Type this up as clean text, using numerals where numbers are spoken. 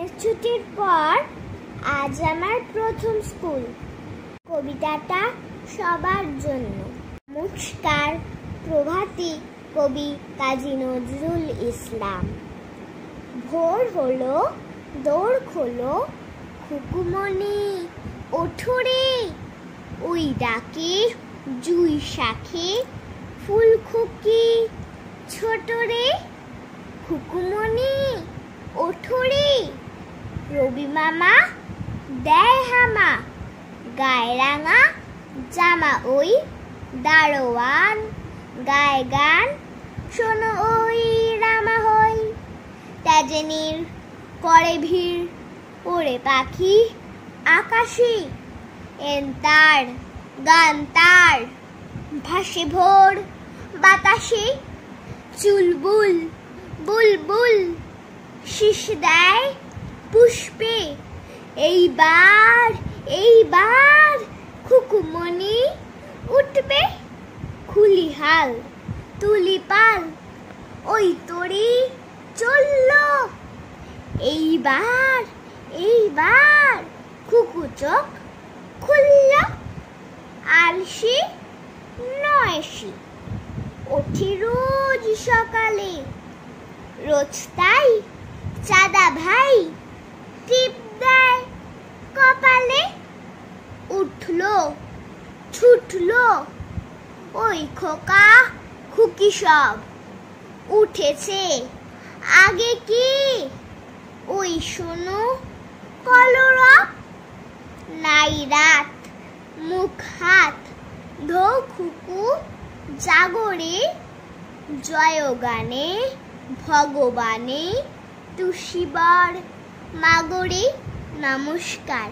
গরমের ছুটির পর আজ আমার প্রথম স্কুল। কবিতাটা সবার জন্য। নমস্কার, প্রভাতী কবি কাজী নজরুল ইসলাম। ভোর হলো, দৌড় খোলো, খুকুমনি ওঠো রে। ওই ডাকে জুই শাখে ফুল খুকি ছোট রে। খুকুমনি ওঠো রে। রবি মামা দেয় হামা, গায়ে রাঙা জামা ওই দারোয়ান গায়ে গান শোনো ওই রামা হই। তেজেনির করে ভিড় ওরে পাখি আকাশে, এন্তার গান তার ভাসে ভোর বাতাসে। চুলবুল বুলবুল শীষ দেয় পুষ্পে, এইবার এইবার খুকুমনি উঠবে। খুলি হাল তুলি পাল ওই তরি চলল, এইবার এইবার খুকু চোখ খুলল। আলসি নয়সি ওঠে রোজ সকালে, রোজ তাই চাঁদা ভাই টিপ দেয় কপালে। উঠলো ছুটলো ওই খোকা খুকি সব, উঠেছে আগে কি ওই শোনো কলরব। নাই রাত মুখ হাত ধো খুকু জাগরে, জয়গানে ভগবানে তুষিবার মাগরে। নমস্কার।